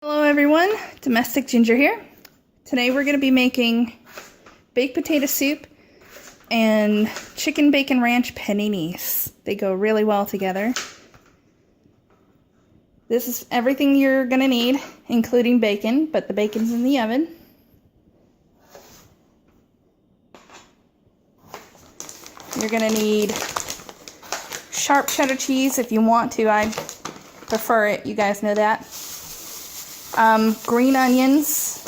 Hello everyone, Domestic Ginger here. Today we're going to be making baked potato soup and chicken bacon ranch paninis. They go really well together. This is everything you're going to need, including bacon, but the bacon's in the oven. You're going to need sharp cheddar cheese if you want to. I prefer it, you guys know that. Green onions,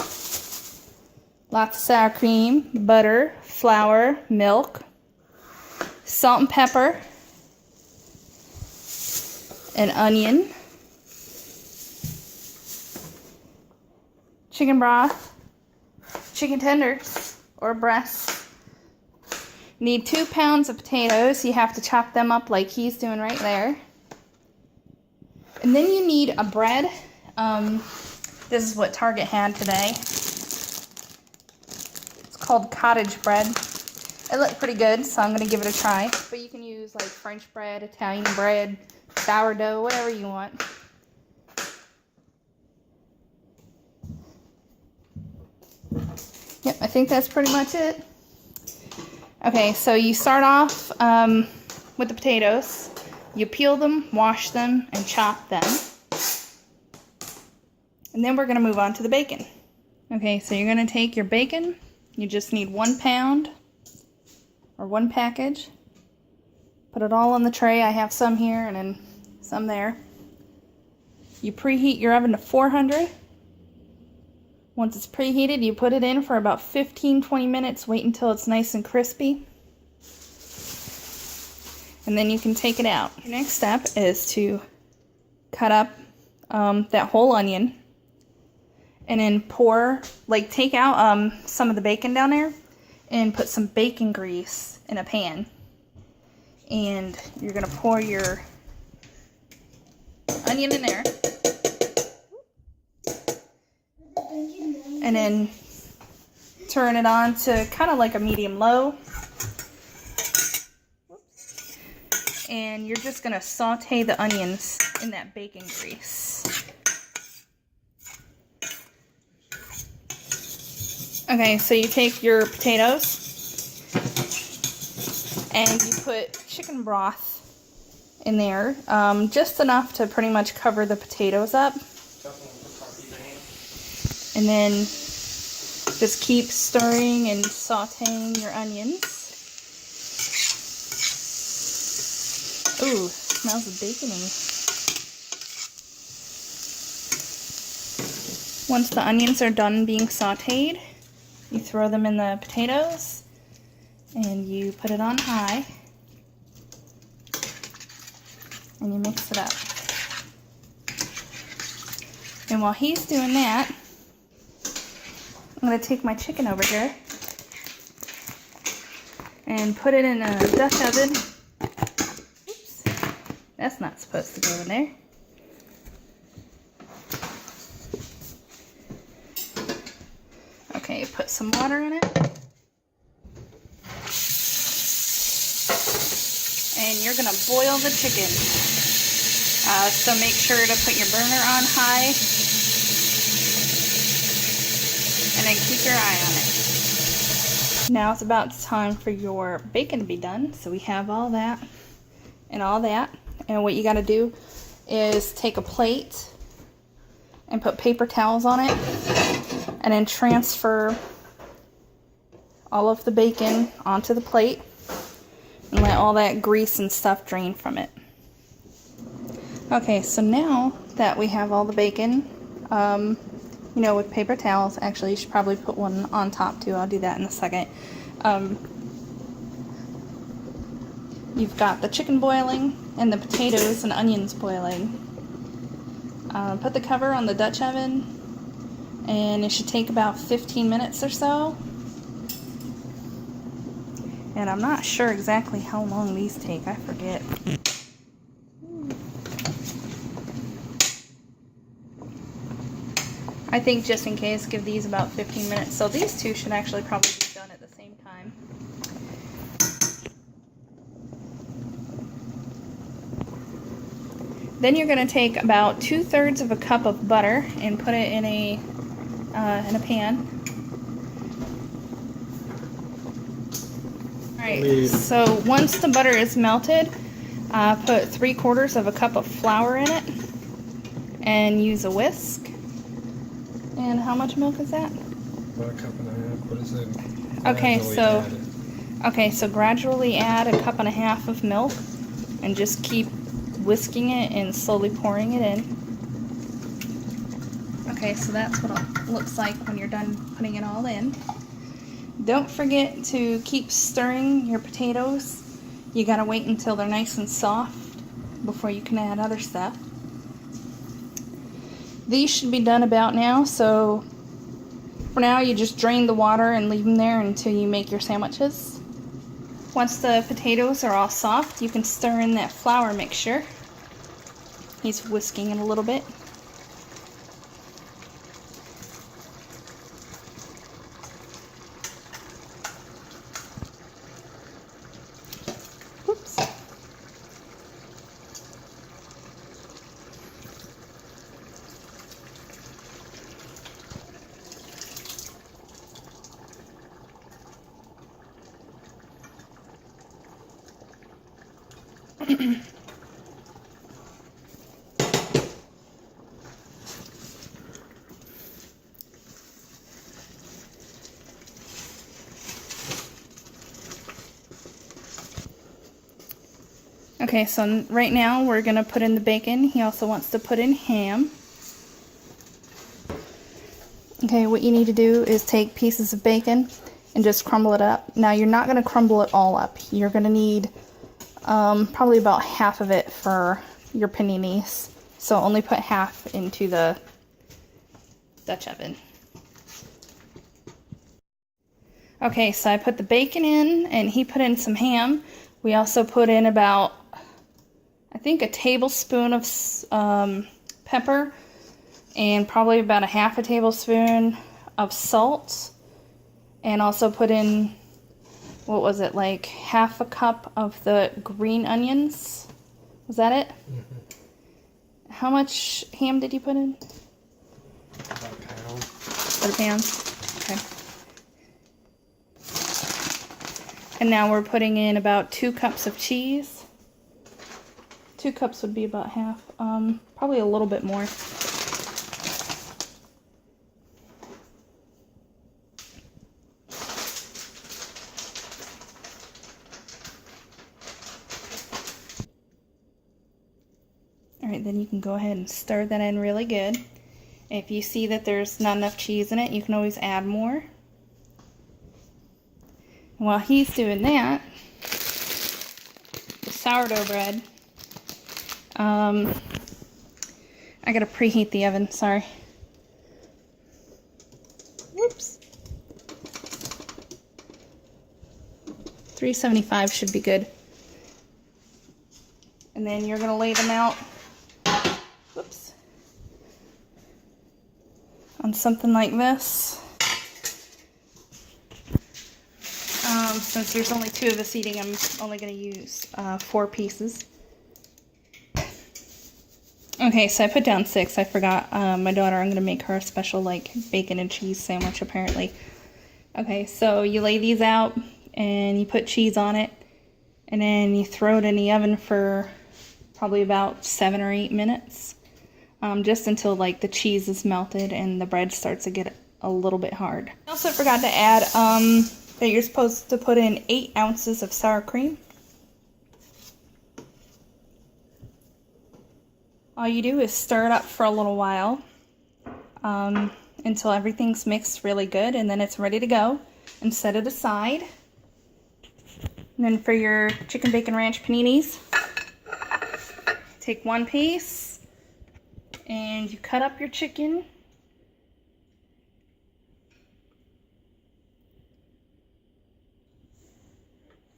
lots of sour cream, butter, flour, milk, salt and pepper, an onion, chicken broth, chicken tenders or breasts. Need 2 pounds of potatoes. You have to chop them up like he's doing right there. And then you need a bread. This is what Target had today. It's called cottage bread. It looked pretty good, so I'm going to give it a try. But you can use like French bread, Italian bread, sourdough, whatever you want. Yep, I think that's pretty much it. Okay, so you start off with the potatoes. You peel them, wash them, and chop them. And then we're going to move on to the bacon. Okay, so you're going to take your bacon. You just need 1 pound or 1 package. Put it all on the tray. I have some here and then some there. You preheat your oven to 400. Once it's preheated, you put it in for about 15-20 minutes. Wait until it's nice and crispy. And then you can take it out. Your next step is to cut up that whole onion. And then pour, like take out some of the bacon down there and put some bacon grease in a pan. And you're going to pour your onion in there. And then turn it on to kind of like a medium-low. And you're just going to saute the onions in that bacon grease. Okay, so you take your potatoes and you put chicken broth in there, just enough to pretty much cover the potatoes up. And then just keep stirring and sauteing your onions. Ooh, smells of bacony. Once the onions are done being sauteed, you throw them in the potatoes and you put it on high and you mix it up. And while he's doing that, I'm going to take my chicken over here and put it in a Dutch oven. Oops, that's not supposed to go in there. Okay, put some water in it. And you're going to boil the chicken. So make sure to put your burner on high. And then keep your eye on it. Now it's about time for your bacon to be done. So we have all that and all that. And what you got to do is take a plate and put paper towels on it. And then transfer all of the bacon onto the plate and let all that grease and stuff drain from it. Okay, so now that we have all the bacon, you know, with paper towels, actually you should probably put one on top too. I'll do that in a second. You've got the chicken boiling and the potatoes and onions boiling. Put the cover on the Dutch oven. And it should take about 15 minutes or so. And I'm not sure exactly how long these take. I forget. I think just in case, give these about 15 minutes. So these two should actually probably be done at the same time. Then you're going to take about 2/3 of a cup of butter and put it in a pan. Alright, so once the butter is melted, put 3/4 of a cup of flour in it and use a whisk. And how much milk is that? About a cup and a half. What is it? Okay, so gradually add a cup and a half of milk and just keep whisking it and slowly pouring it in. Okay, so that's what it looks like when you're done putting it all in. Don't forget to keep stirring your potatoes. You gotta wait until they're nice and soft before you can add other stuff. These should be done about now, so for now you just drain the water and leave them there until you make your sandwiches. Once the potatoes are all soft, you can stir in that flour mixture. He's whisking it a little bit. Oops. Okay, so right now we're going to put in the bacon. He also wants to put in ham. Okay, what you need to do is take pieces of bacon and just crumble it up. Now you're not going to crumble it all up. You're going to need probably about half of it for your paninis. So only put half into the Dutch oven. Okay, so I put the bacon in and he put in some ham. We also put in about, I think, a tablespoon of pepper and probably about a half a tablespoon of salt, and also put in, what was it, like half a cup of the green onions. Was that it? Mm-hmm. How much ham did you put in? About a pound. About a pound? Okay. And now we're putting in about 2 cups of cheese. 2 cups would be about half, probably a little bit more. Alright, then you can go ahead and stir that in really good. If you see that there's not enough cheese in it, you can always add more. While he's doing that, the sourdough bread, I gotta preheat the oven, sorry. Whoops. 375 should be good. And then you're gonna lay them out, whoops, on something like this. Since there's only 2 of us eating, I'm only going to use 4 pieces. Okay, so I put down 6. I forgot my daughter. I'm going to make her a special like bacon and cheese sandwich apparently. Okay, so you lay these out and you put cheese on it, and then you throw it in the oven for probably about 7 or 8 minutes, just until like the cheese is melted and the bread starts to get a little bit hard. I also forgot to add that you're supposed to put in 8 ounces of sour cream. All you do is stir it up for a little while until everything's mixed really good, and then it's ready to go, and set it aside. And then for your chicken bacon ranch paninis, take 1 piece and you cut up your chicken.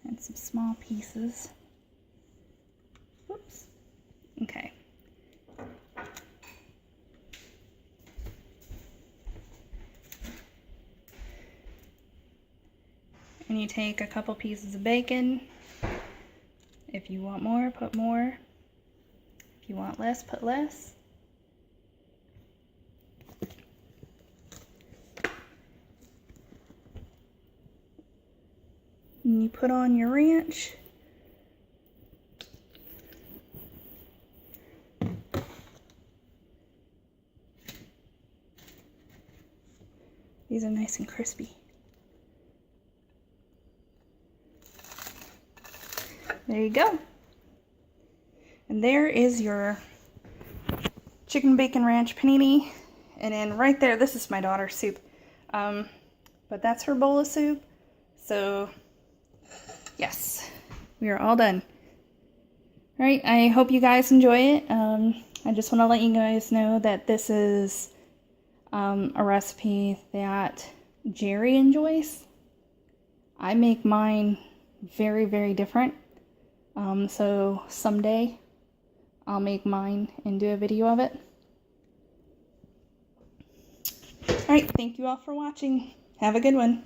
And some small pieces. Whoops. Okay. And you take a couple pieces of bacon. If you want more, put more. If you want less, put less. And you put on your ranch. These are nice and crispy. There you go. And there is your chicken bacon ranch panini. And then right there, this is my daughter's soup. But that's her bowl of soup. So yes, we are all done. All right, I hope you guys enjoy it. I just want to let you guys know that this is a recipe that Jerry enjoys. I make mine very, very different. So someday I'll make mine and do a video of it. All right, thank you all for watching. Have a good one.